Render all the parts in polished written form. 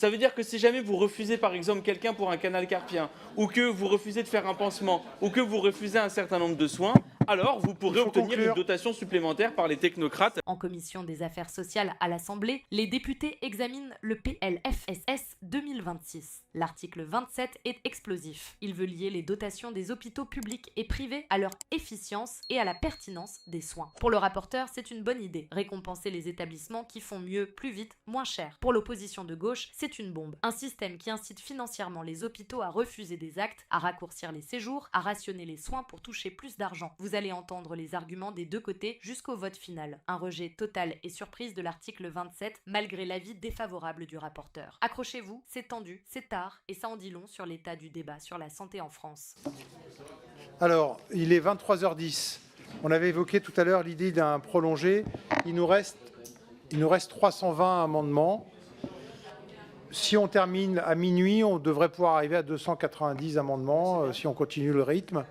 Ça veut dire que si jamais vous refusez par exemple quelqu'un pour un canal carpien, ou que vous refusez de faire un pansement, ou que vous refusez un certain nombre de soins, alors vous pourrez obtenir une dotation supplémentaire par les technocrates. En commission des affaires sociales à l'Assemblée, les députés examinent le PLFSS 2026. L'article 27 est explosif. Il veut lier les dotations des hôpitaux publics et privés à leur efficience et à la pertinence des soins. Pour le rapporteur, c'est une bonne idée. Récompenser les établissements qui font mieux, plus vite, moins cher. Pour l'opposition de gauche, c'est une bombe. Un système qui incite financièrement les hôpitaux à refuser des actes, à raccourcir les séjours, à rationner les soins pour toucher plus d'argent. Vous allez entendre les arguments des deux côtés jusqu'au vote final. Un rejet total et surprise de l'article 27 malgré l'avis défavorable du rapporteur. Accrochez-vous, c'est tendu, c'est tard et ça en dit long sur l'état du débat sur la santé en France. Alors, il est 23h10. On avait évoqué tout à l'heure l'idée d'un prolongé. Il nous reste 320 amendements. Si on termine à minuit, on devrait pouvoir arriver à 290 amendements si on continue le rythme.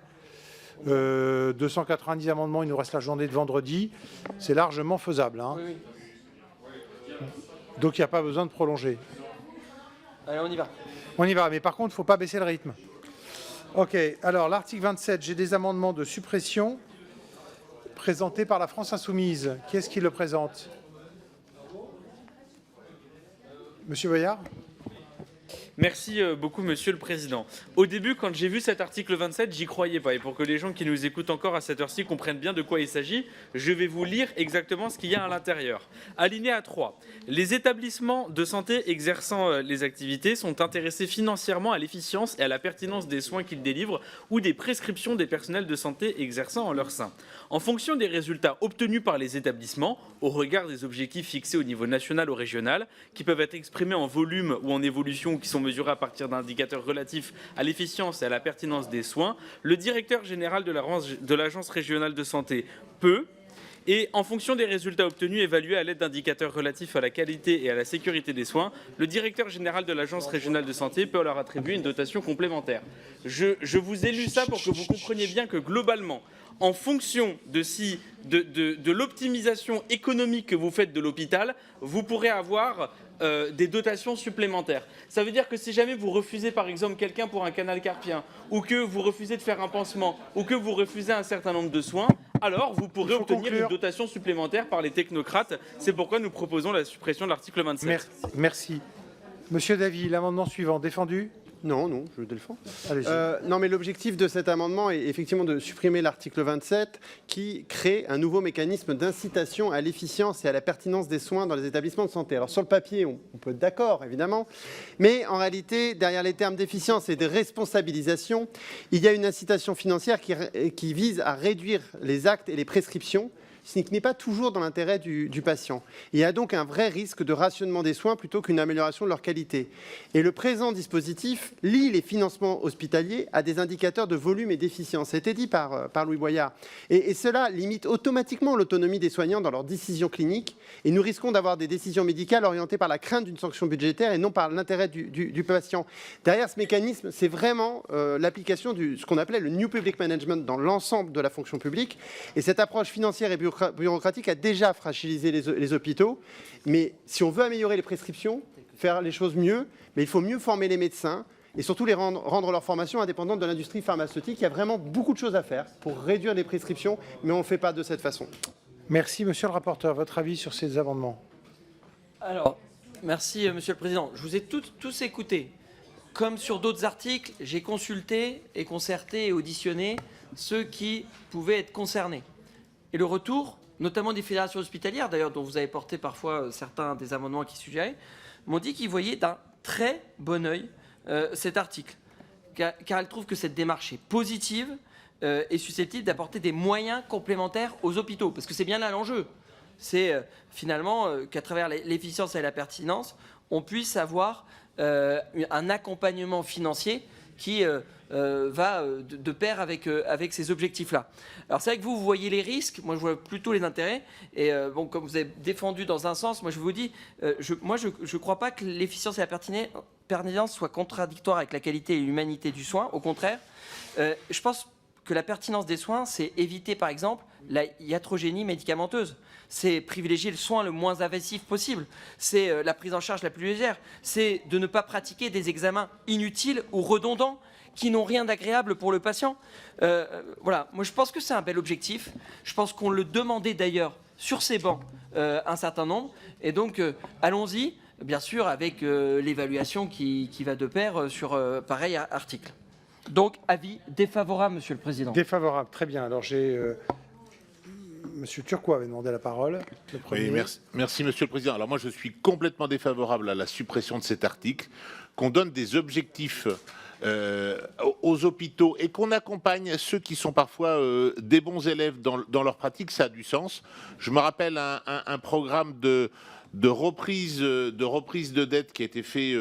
290 amendements, il nous reste la journée de vendredi. C'est largement faisable. Hein. Oui. Donc il n'y a pas besoin de prolonger. Allez, on y va. On y va, mais par contre, il ne faut pas baisser le rythme. OK, alors l'article 27, j'ai des amendements de suppression présentés par la France Insoumise. Qui est-ce qui le présente? Monsieur Boyard? Merci beaucoup, Monsieur le Président. Au début, quand j'ai vu cet article 27, j'y croyais pas. Et pour que les gens qui nous écoutent encore à cette heure-ci comprennent bien de quoi il s'agit, je vais vous lire exactement ce qu'il y a à l'intérieur. Alinéa 3. Les établissements de santé exerçant les activités sont intéressés financièrement à l'efficience et à la pertinence des soins qu'ils délivrent ou des prescriptions des personnels de santé exerçant en leur sein. En fonction des résultats obtenus par les établissements, au regard des objectifs fixés au niveau national ou régional, qui peuvent être exprimés en volume ou en évolution, qui sont mesurés à partir d'indicateurs relatifs à l'efficience et à la pertinence des soins, le directeur général de l'agence régionale de santé peut, et en fonction des résultats obtenus évalués à l'aide d'indicateurs relatifs à la qualité et à la sécurité des soins, le directeur général de l'agence régionale de santé peut leur attribuer une dotation complémentaire. Je vous ai lu ça pour que vous compreniez bien que globalement, en fonction de l'optimisation économique que vous faites de l'hôpital, vous pourrez avoir des dotations supplémentaires. Ça veut dire que si jamais vous refusez par exemple quelqu'un pour un canal carpien, ou que vous refusez de faire un pansement, ou que vous refusez un certain nombre de soins, alors vous pourrez obtenir une dotation supplémentaire par les technocrates. C'est pourquoi nous proposons la suppression de l'article 27. Merci. Monsieur Davy, l'amendement suivant, défendu? Non, je le défends. Allez-y. Non, mais l'objectif de cet amendement est effectivement de supprimer l'article 27 qui crée un nouveau mécanisme d'incitation à l'efficience et à la pertinence des soins dans les établissements de santé. Alors sur le papier, on peut être d'accord, évidemment, mais en réalité, derrière les termes d'efficience et de responsabilisation, il y a une incitation financière qui vise à réduire les actes et les prescriptions, ce qui n'est pas toujours dans l'intérêt du patient. Il y a donc un vrai risque de rationnement des soins plutôt qu'une amélioration de leur qualité. Et le présent dispositif lie les financements hospitaliers à des indicateurs de volume et d'efficience. C'était dit par Louis Boyard. Et cela limite automatiquement l'autonomie des soignants dans leurs décisions cliniques. Et nous risquons d'avoir des décisions médicales orientées par la crainte d'une sanction budgétaire et non par l'intérêt du patient. Derrière ce mécanisme, c'est vraiment l'application de ce qu'on appelait le New Public Management dans l'ensemble de la fonction publique. Et cette approche financière et bureaucratique a déjà fragilisé les hôpitaux. Mais si on veut améliorer les prescriptions, faire les choses mieux, mais il faut mieux former les médecins et surtout les rendre leur formation indépendante de l'industrie pharmaceutique. Il y a vraiment beaucoup de choses à faire pour réduire les prescriptions, mais on ne le fait pas de cette façon. Merci, monsieur le rapporteur. Votre avis sur ces amendements? Alors, merci, Monsieur le Président. Je vous ai tous écoutés. Comme sur d'autres articles, j'ai consulté et concerté et auditionné ceux qui pouvaient être concernés. Et le retour, notamment des fédérations hospitalières, d'ailleurs dont vous avez porté parfois certains des amendements qui suggéraient, m'ont dit qu'ils voyaient d'un très bon œil cet article, car elles trouvent que cette démarche est positive et susceptible d'apporter des moyens complémentaires aux hôpitaux, parce que c'est bien là l'enjeu. C'est finalement qu'à travers l'efficience et la pertinence, on puisse avoir un accompagnement financier qui va de pair avec ces objectifs-là. Alors c'est vrai que vous voyez les risques, moi je vois plutôt les intérêts, et bon, comme vous avez défendu dans un sens, moi je vous dis, je ne crois pas que l'efficience et la pertinence soient contradictoires avec la qualité et l'humanité du soin, au contraire. Je pense que la pertinence des soins, c'est éviter par exemple la iatrogénie médicamenteuse. C'est privilégier le soin le moins invasif possible. C'est la prise en charge la plus légère. C'est de ne pas pratiquer des examens inutiles ou redondants qui n'ont rien d'agréable pour le patient. Voilà, moi je pense que c'est un bel objectif. Je pense qu'on le demandait d'ailleurs sur ces bancs un certain nombre. Et donc allons-y, bien sûr, avec l'évaluation qui va de pair sur pareil article. Donc avis défavorable, Monsieur le Président. Défavorable, très bien. Alors j'ai... Monsieur Turquois avait demandé la parole. Le premier. Oui, merci, Monsieur le Président. Alors moi, je suis complètement défavorable à la suppression de cet article, qu'on donne des objectifs aux hôpitaux et qu'on accompagne ceux qui sont parfois des bons élèves dans leur pratique, ça a du sens. Je me rappelle un programme de reprise de dette qui a été fait,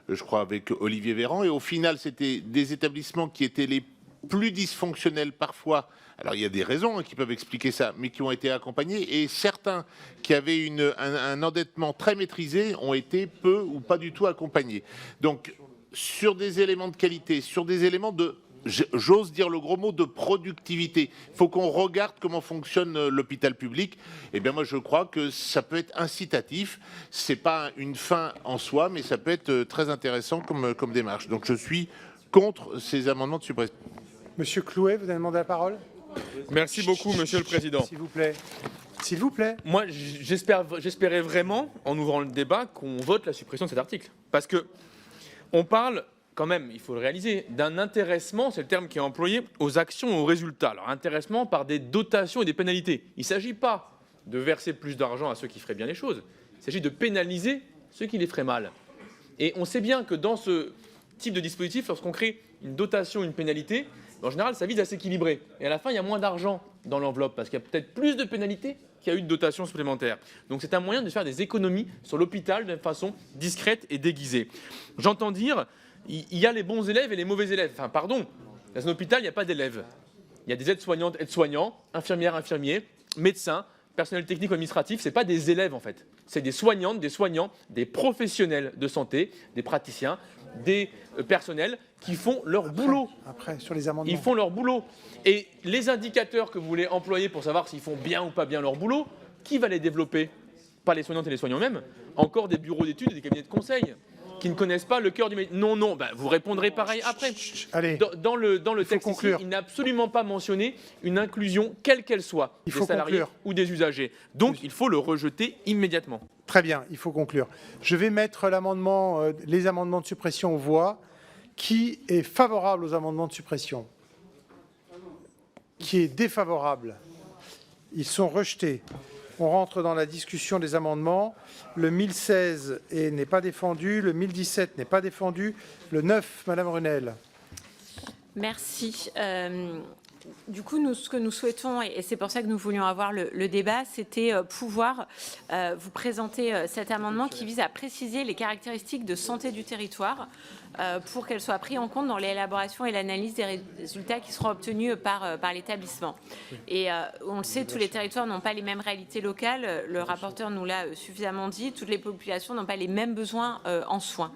je crois, avec Olivier Véran, et au final, c'était des établissements qui étaient les plus dysfonctionnels parfois. Alors il y a des raisons qui peuvent expliquer ça, mais qui ont été accompagnés, et certains qui avaient un endettement très maîtrisé ont été peu ou pas du tout accompagnés. Donc sur des éléments de qualité, sur des éléments de, j'ose dire le gros mot, de productivité, il faut qu'on regarde comment fonctionne l'hôpital public. Et bien moi je crois que ça peut être incitatif, c'est pas une fin en soi, mais ça peut être très intéressant comme démarche. Donc je suis contre ces amendements de suppression. Monsieur Clouet, vous avez demandé la parole? Merci beaucoup, Monsieur le Président. S'il vous plaît. S'il vous plaît. Moi, j'espérais vraiment, en ouvrant le débat, qu'on vote la suppression de cet article. Parce que on parle, quand même, il faut le réaliser, d'un intéressement, c'est le terme qui est employé, aux actions, aux résultats. Alors, intéressement par des dotations et des pénalités. Il ne s'agit pas de verser plus d'argent à ceux qui feraient bien les choses. Il s'agit de pénaliser ceux qui les feraient mal. Et on sait bien que dans ce type de dispositif, lorsqu'on crée une dotation, une pénalité, en général, ça vise à s'équilibrer. Et à la fin, il y a moins d'argent dans l'enveloppe parce qu'il y a peut-être plus de pénalités qu'il y a eu de dotations supplémentaires. Donc c'est un moyen de faire des économies sur l'hôpital de façon discrète et déguisée. J'entends dire, il y a les bons élèves et les mauvais élèves. Enfin, pardon, dans un hôpital, il n'y a pas d'élèves. Il y a des aides-soignantes, aides-soignants, infirmières, infirmiers, médecins, personnel technique ou administratif. Ce n'est pas des élèves en fait. C'est des soignantes, des soignants, des professionnels de santé, des praticiens, des personnels qui font leur boulot. Après, sur les amendements. Ils font leur boulot. Et les indicateurs que vous voulez employer pour savoir s'ils font bien ou pas bien leur boulot, qui va les développer? Pas les soignantes et les soignants eux-mêmes. Encore des bureaux d'études et des cabinets de conseil qui ne connaissent pas le cœur du métier. Non, non, vous répondrez pareil après. Allez, dans le texte ici, il n'a absolument pas mentionné une inclusion, quelle qu'elle soit, des salariés ou des usagers. Donc, il faut le rejeter immédiatement. Très bien, il faut conclure. Je vais mettre les amendements de suppression aux voix. Qui est favorable aux amendements de suppression? Qui est défavorable? Ils sont rejetés. On rentre dans la discussion des amendements. Le 1016 n'est pas défendu, le 1017 n'est pas défendu. Le 9, Madame Runel. Merci. Du coup, ce que nous souhaitons, et c'est pour ça que nous voulions avoir le débat, c'était pouvoir vous présenter cet amendement qui vise à préciser les caractéristiques de santé du territoire pour qu'elles soient prises en compte dans l'élaboration et l'analyse des résultats qui seront obtenus par l'établissement. Et on le sait, tous les territoires n'ont pas les mêmes réalités locales. Le rapporteur nous l'a suffisamment dit. Toutes les populations n'ont pas les mêmes besoins en soins.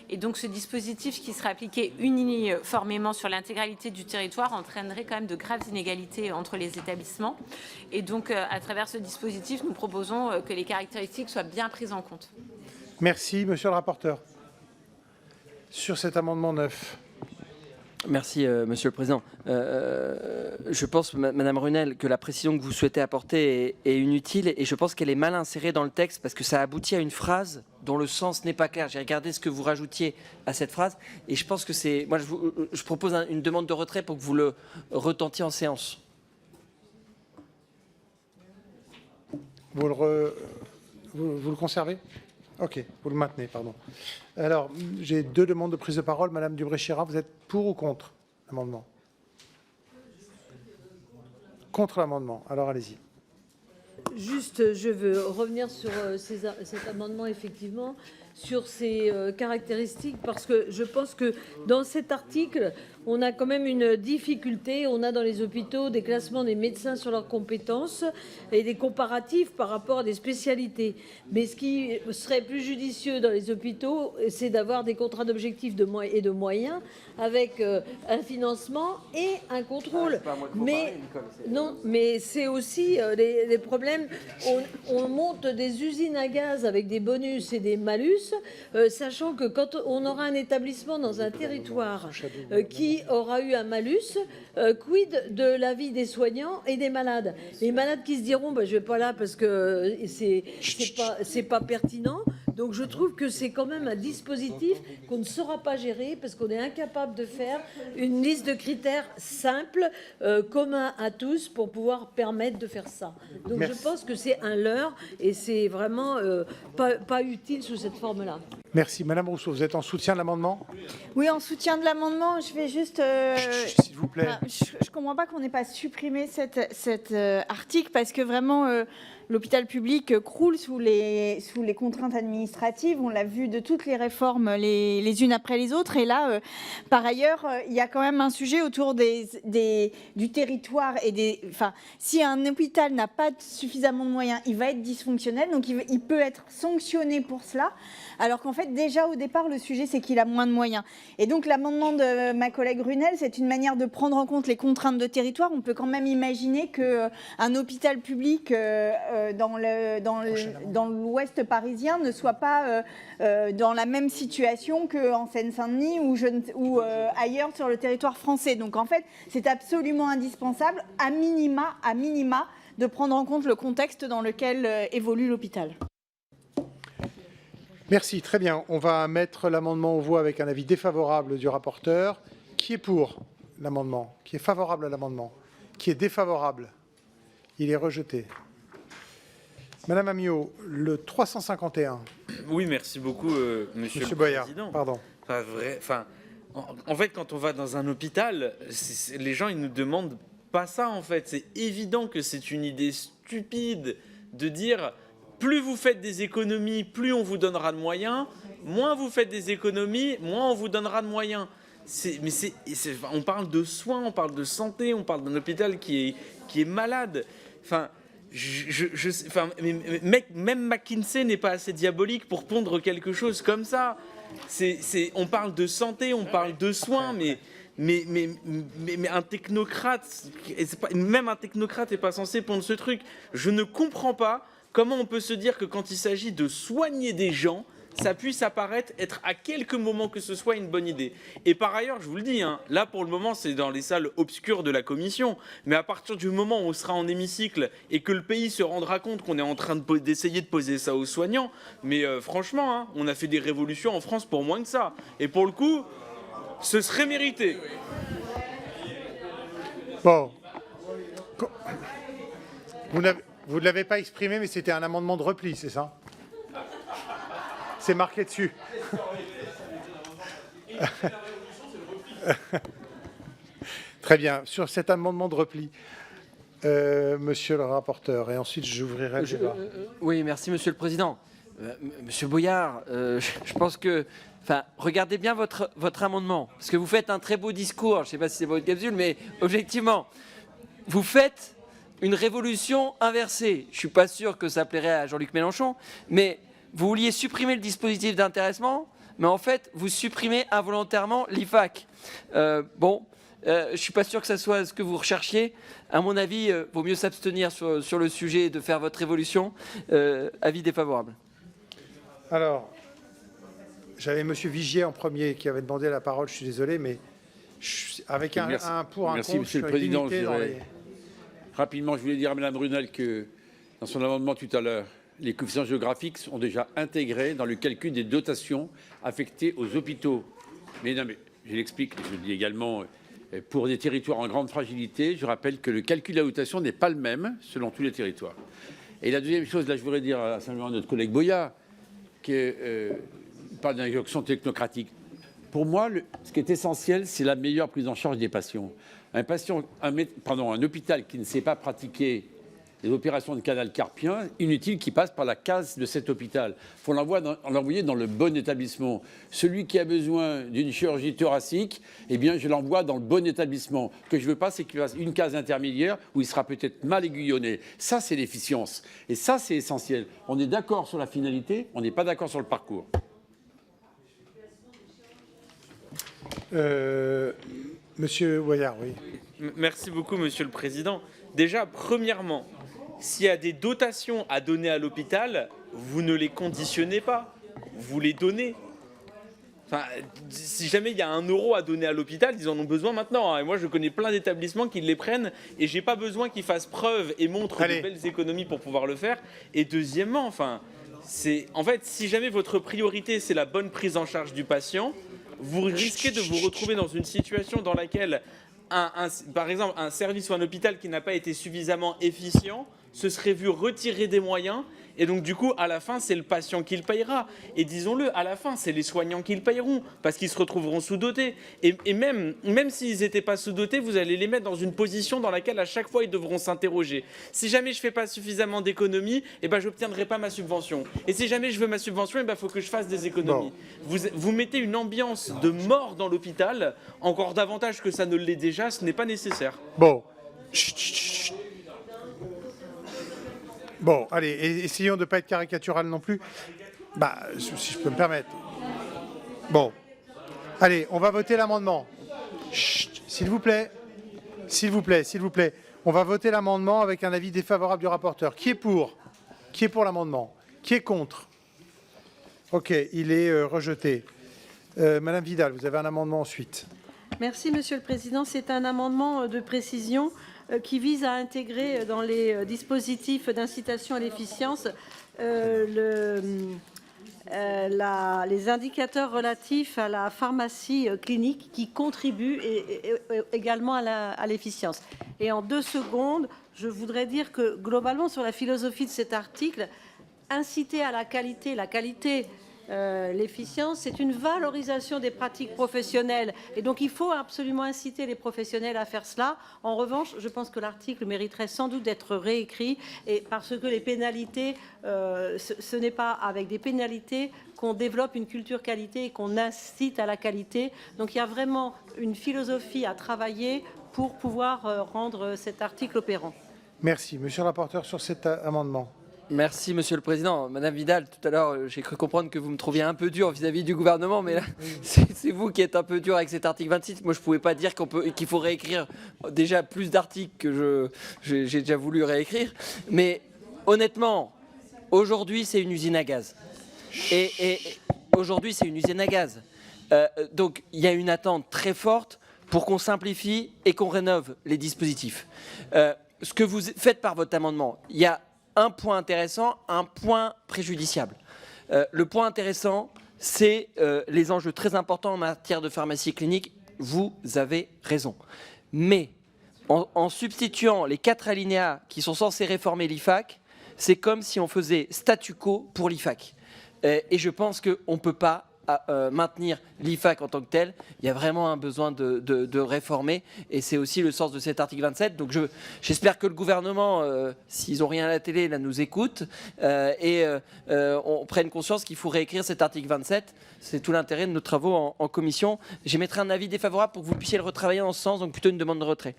Et donc, ce dispositif qui serait appliqué uniformément sur l'intégralité du territoire entraînerait quand même de graves inégalités entre les établissements. Et donc, à travers ce dispositif, nous proposons que les caractéristiques soient bien prises en compte. Merci, monsieur le rapporteur. Sur cet amendement 9. Merci, Monsieur le Président. Je pense, Madame Runel, que la précision que vous souhaitez apporter est inutile et je pense qu'elle est mal insérée dans le texte parce que ça aboutit à une phrase dont le sens n'est pas clair. J'ai regardé ce que vous rajoutiez à cette phrase et je pense que c'est... Moi, je propose une demande de retrait pour que vous le retentiez en séance. Vous le conservez? Ok, vous le maintenez, pardon. Alors, j'ai deux demandes de prise de parole. Madame Dubré-Chirat, vous êtes pour ou contre l'amendement? Contre l'amendement. Alors, allez-y. Juste, je veux revenir sur cet amendement, effectivement, sur ces caractéristiques parce que je pense que dans cet article, on a quand même une difficulté. On a dans les hôpitaux des classements des médecins sur leurs compétences et des comparatifs par rapport à des spécialités. Mais ce qui serait plus judicieux dans les hôpitaux, c'est d'avoir des contrats d'objectifs et de moyens avec un financement et un contrôle. Mais c'est aussi les problèmes. On monte des usines à gaz avec des bonus et des malus, sachant que quand on aura un établissement dans un territoire qui aura eu un malus, quid de la vie des soignants et des malades? Les malades qui se diront je vais pas là parce que c'est pas pertinent. Donc je trouve que c'est quand même un dispositif qu'on ne saura pas gérer parce qu'on est incapable de faire une liste de critères simples, communs à tous pour pouvoir permettre de faire ça. Donc je pense que c'est un leurre et c'est vraiment pas utile sous cette forme-là. Merci. Madame Rousseau, vous êtes en soutien de l'amendement? Oui, en soutien de l'amendement, je vais juste... S'il vous plaît. Je ne comprends pas qu'on n'ait pas supprimé cet article parce que vraiment... L'hôpital public croule sous les contraintes administratives. On l'a vu de toutes les réformes les unes après les autres. Et là, par ailleurs, il y a quand même un sujet autour du territoire. Si un hôpital n'a pas suffisamment de moyens, il va être dysfonctionnel. Donc, il peut être sanctionné pour cela. Alors qu'en fait, déjà au départ, le sujet, c'est qu'il a moins de moyens. Et donc, l'amendement de ma collègue Runel, c'est une manière de prendre en compte les contraintes de territoire. On peut quand même imaginer qu'un hôpital public... dans l'ouest parisien ne soit pas dans la même situation qu'en Seine-Saint-Denis ou ailleurs sur le territoire français. Donc en fait, c'est absolument indispensable, à minima, de prendre en compte le contexte dans lequel évolue l'hôpital. Merci, très bien. On va mettre l'amendement aux voix avec un avis défavorable du rapporteur. Qui est pour l'amendement? Qui est favorable à l'amendement? Qui est défavorable? Il est rejeté. Madame Amiot, le 351. Oui, merci beaucoup, Monsieur le Boyard, Président. pardon. En fait, quand on va dans un hôpital, les gens, ils nous demandent pas ça, en fait. C'est évident que c'est une idée stupide de dire plus vous faites des économies, plus on vous donnera de moyens, moins vous faites des économies, moins on vous donnera de moyens. On parle de soins, on parle de santé, on parle d'un hôpital qui est malade. Même McKinsey n'est pas assez diabolique pour pondre quelque chose comme ça. On parle de santé, on parle de soins, mais un technocrate, même un technocrate n'est pas censé pondre ce truc. Je ne comprends pas comment on peut se dire que quand il s'agit de soigner des gens, ça puisse apparaître être à quelques moments que ce soit une bonne idée. Et par ailleurs, je vous le dis, là pour le moment c'est dans les salles obscures de la commission, mais à partir du moment où on sera en hémicycle et que le pays se rendra compte qu'on est en train d'essayer de poser ça aux soignants, mais franchement, on a fait des révolutions en France pour moins que ça. Et pour le coup, ce serait mérité. Bon. Vous ne l'avez pas exprimé, mais c'était un amendement de repli, c'est ça? C'est marqué dessus. Très bien. Sur cet amendement de repli, monsieur le rapporteur, et ensuite j'ouvrirai le débat. Oui, merci, Monsieur le Président. Monsieur Boyard, je pense que... regardez bien votre amendement, parce que vous faites un très beau discours. Je ne sais pas si c'est votre capsule, mais objectivement, vous faites une révolution inversée. Je ne suis pas sûr que ça plairait à Jean-Luc Mélenchon, mais... Vous vouliez supprimer le dispositif d'intéressement, mais en fait, vous supprimez involontairement l'IFAC. Je ne suis pas sûr que ça soit ce que vous recherchiez. À mon avis, vaut mieux s'abstenir sur le sujet et de faire votre révolution. Avis défavorable. Alors, j'avais M. Vigier en premier qui avait demandé la parole. Je suis désolé, mais avec un pour, un Merci, contre, Monsieur le Président. Rapidement, je voulais dire à Mme Runel que dans son amendement tout à l'heure, les coefficients géographiques sont déjà intégrés dans le calcul des dotations affectées aux hôpitaux. Mais non, mais je l'explique, je le dis également, pour des territoires en grande fragilité, je rappelle que le calcul de la dotation n'est pas le même selon tous les territoires. Et la deuxième chose, là, je voudrais dire à notre collègue Boyard, qui parle d'injonction technocratique. Pour moi, ce qui est essentiel, c'est la meilleure prise en charge des patients. Un hôpital qui ne sait pas pratiquer des opérations de canal carpien inutiles qui passent par la case de cet hôpital. Il faut l'envoyer dans le bon établissement. Celui qui a besoin d'une chirurgie thoracique, eh bien, je l'envoie dans le bon établissement. Ce que je ne veux pas, c'est qu'il fasse une case intermédiaire où il sera peut-être mal aiguillonné. Ça, c'est l'efficience. Et ça, c'est essentiel. On est d'accord sur la finalité, on n'est pas d'accord sur le parcours. Monsieur Boyard, oui. Merci beaucoup, Monsieur le Président. Déjà, premièrement, s'il y a des dotations à donner à l'hôpital, vous ne les conditionnez pas, vous les donnez. Enfin, si jamais il y a 1 euro à donner à l'hôpital, ils en ont besoin maintenant. Hein. Et moi, je connais plein d'établissements qui les prennent et j'ai pas besoin qu'ils fassent preuve et montrent de belles économies pour pouvoir le faire. Et deuxièmement, enfin, en fait, si jamais votre priorité, c'est la bonne prise en charge du patient, vous risquez de vous retrouver dans une situation dans laquelle, par exemple, un service ou un hôpital qui n'a pas été suffisamment efficient se serait vu retirer des moyens. Et donc, du coup, à la fin, c'est le patient qui le payera. Et disons-le, à la fin, c'est les soignants qui le payeront parce qu'ils se retrouveront sous-dotés. Et même s'ils n'étaient pas sous-dotés, vous allez les mettre dans une position dans laquelle, à chaque fois, ils devront s'interroger. Si jamais je ne fais pas suffisamment d'économies, eh ben, je n'obtiendrai pas ma subvention. Et si jamais je veux ma subvention, eh ben, faut que je fasse des économies. Bon. Vous mettez une ambiance de mort dans l'hôpital, encore davantage que ça ne l'est déjà, ce n'est pas nécessaire. Bon. Bon, allez, essayons de ne pas être caricatural non plus. Bah, si je peux me permettre. Bon. Allez, on va voter l'amendement. S'il vous plaît. S'il vous plaît, s'il vous plaît. On va voter l'amendement avec un avis défavorable du rapporteur. Qui est pour? Qui est pour l'amendement? Qui est contre? Ok, il est rejeté. Madame Vidal, vous avez un amendement ensuite. Merci, Monsieur le Président. C'est un amendement de précision qui vise à intégrer dans les dispositifs d'incitation à l'efficience les indicateurs relatifs à la pharmacie clinique qui contribuent également à l'efficience. Et en 2 secondes, je voudrais dire que globalement, sur la philosophie de cet article, inciter à la qualité, l'efficience, c'est une valorisation des pratiques professionnelles. Et donc, il faut absolument inciter les professionnels à faire cela. En revanche, je pense que l'article mériterait sans doute d'être réécrit et parce que les pénalités, ce n'est pas avec des pénalités qu'on développe une culture qualité et qu'on incite à la qualité. Donc, il y a vraiment une philosophie à travailler pour pouvoir rendre cet article opérant. Merci. Monsieur le rapporteur, sur cet amendement. Merci, Monsieur le Président. Madame Vidal, tout à l'heure, j'ai cru comprendre que vous me trouviez un peu dur vis-à-vis du gouvernement, mais là, c'est vous qui êtes un peu dur avec cet article 26. Moi, je ne pouvais pas dire qu'il faut réécrire déjà plus d'articles que j'ai déjà voulu réécrire. Mais honnêtement, aujourd'hui, c'est une usine à gaz. Et aujourd'hui, c'est une usine à gaz. Donc, il y a une attente très forte pour qu'on simplifie et qu'on rénove les dispositifs. Ce que vous faites par votre amendement, il y a un point intéressant, un point préjudiciable. Le point intéressant, c'est les enjeux très importants en matière de pharmacie clinique. Vous avez raison. Mais en substituant les 4 alinéas qui sont censés réformer l'IFAC, c'est comme si on faisait statu quo pour l'IFAC. Et je pense qu'on ne peut pas maintenir l'IFAC en tant que tel. Il y a vraiment un besoin de réformer et c'est aussi le sens de cet article 27. Donc j'espère que le gouvernement, s'ils n'ont rien à la télé, là, nous écoute et on prenne conscience qu'il faut réécrire cet article 27. C'est tout l'intérêt de nos travaux en commission. J'émettrai un avis défavorable pour que vous puissiez le retravailler dans ce sens, donc plutôt une demande de retrait.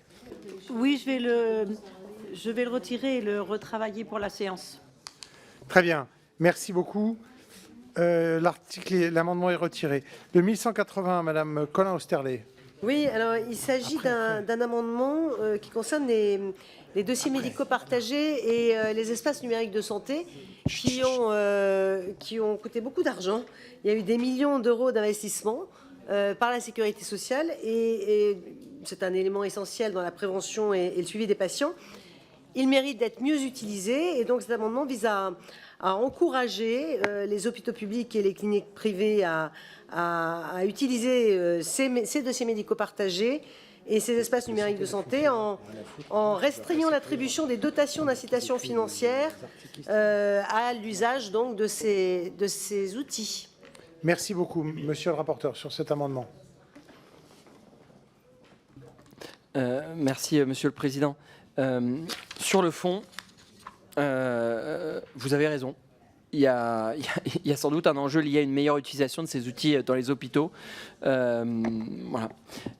Oui, je vais le retirer et le retravailler pour la séance. Très bien. Merci beaucoup. L'amendement est retiré. Le 1180, Madame Colin Osterlé. Oui, alors il s'agit d'un amendement qui concerne les dossiers médicaux partagés et les espaces numériques de santé qui ont coûté beaucoup d'argent. Il y a eu des millions d'euros d'investissement par la sécurité sociale et c'est un élément essentiel dans la prévention et le suivi des patients. Il mérite d'être mieux utilisé et donc cet amendement vise à encourager les hôpitaux publics et les cliniques privées à utiliser ces dossiers médicaux partagés et ces espaces numériques de santé en restreignant l'attribution des dotations d'incitation financière à l'usage donc de ces outils. Merci beaucoup, Monsieur le rapporteur, sur cet amendement. Merci, Monsieur le Président. Sur le fond, Vous avez raison. Il y a sans doute un enjeu lié à une meilleure utilisation de ces outils dans les hôpitaux. Voilà.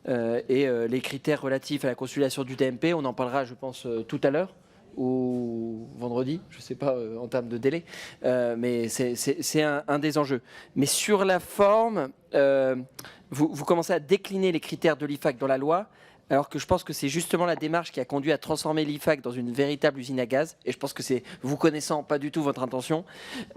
Les critères relatifs à la consolidation du TMP, on en parlera, je pense, tout à l'heure ou vendredi, je ne sais pas en termes de délai, mais c'est un des enjeux. Mais sur la forme, vous commencez à décliner les critères de l'IFAC dans la loi, alors que je pense que c'est justement la démarche qui a conduit à transformer l'IFAC dans une véritable usine à gaz. Et je pense que c'est, vous connaissant pas du tout votre intention,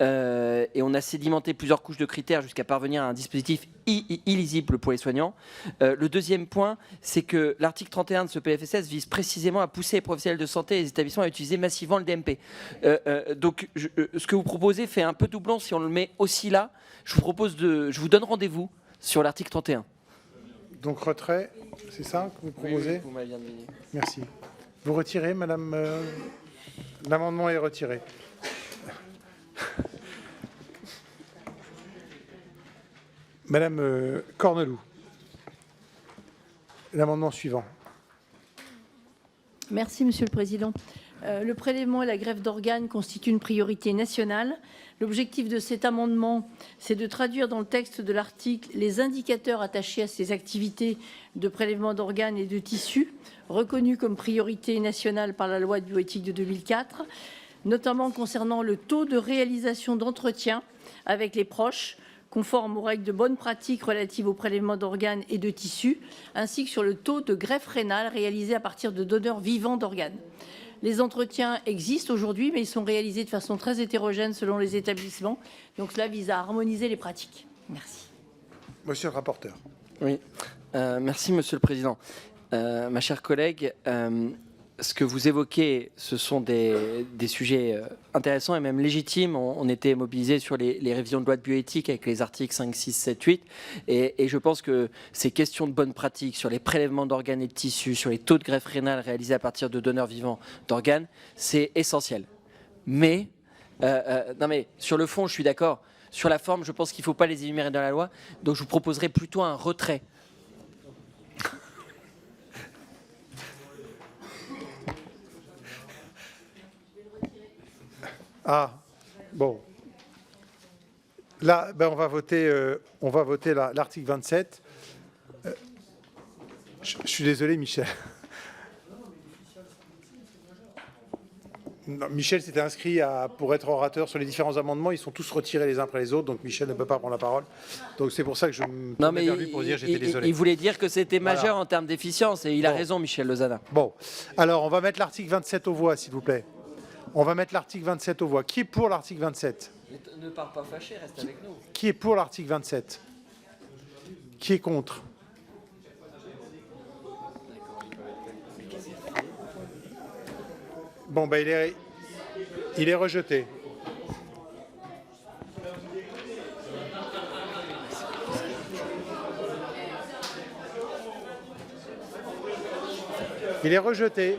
et on a sédimenté plusieurs couches de critères jusqu'à parvenir à un dispositif illisible pour les soignants. Le deuxième point, c'est que l'article 31 de ce PLFSS vise précisément à pousser les professionnels de santé et les établissements à utiliser massivement le DMP. Donc, ce que vous proposez fait un peu doublon si on le met aussi là. Je vous donne rendez-vous sur l'article 31. Donc retrait, c'est ça que vous proposez? Oui, vous m'avez bien deviné. Merci. Vous retirez, madame l'amendement est retiré. Madame Cornelou. L'amendement suivant. Merci, Monsieur le Président. Le prélèvement et la greffe d'organes constituent une priorité nationale. L'objectif de cet amendement, c'est de traduire dans le texte de l'article les indicateurs attachés à ces activités de prélèvement d'organes et de tissus, reconnus comme priorité nationale par la loi de bioéthique de 2004, notamment concernant le taux de réalisation d'entretien avec les proches, conforme aux règles de bonne pratique relatives au prélèvement d'organes et de tissus, ainsi que sur le taux de greffe rénale réalisé à partir de donneurs vivants d'organes. Les entretiens existent aujourd'hui, mais ils sont réalisés de façon très hétérogène selon les établissements. Donc cela vise à harmoniser les pratiques. Merci. Monsieur le rapporteur. Oui, merci Monsieur le Président. Ma chère collègue, ce que vous évoquez, ce sont des sujets intéressants et même légitimes. On était mobilisés sur les révisions de loi de bioéthique avec les articles 5, 6, 7, 8. Et je pense que ces questions de bonne pratique sur les prélèvements d'organes et de tissus, sur les taux de greffe rénale réalisés à partir de donneurs vivants d'organes, c'est essentiel. Mais, non mais sur le fond, je suis d'accord. Sur la forme, je pense qu'il ne faut pas les énumérer dans la loi. Donc je vous proposerai plutôt un retrait. Ah, bon. Là, on va voter l'article 27. Je suis désolé, Michel. Non, Michel s'était inscrit pour être orateur sur les différents amendements. Ils sont tous retirés les uns après les autres, donc Michel ne peut pas prendre la parole. Donc c'est pour ça que je me tournais vers lui pour dire j'étais désolé. Il voulait dire que c'était majeur en termes d'efficience, et il a raison, Michel Lozana. Bon, alors on va mettre l'article 27 aux voix, s'il vous plaît. On va mettre l'article 27 aux voix. Qui est pour l'article 27? Ne pars pas fâché, reste avec nous. Qui est pour l'article 27? Qui est contre? Bon, il est rejeté. Il est rejeté.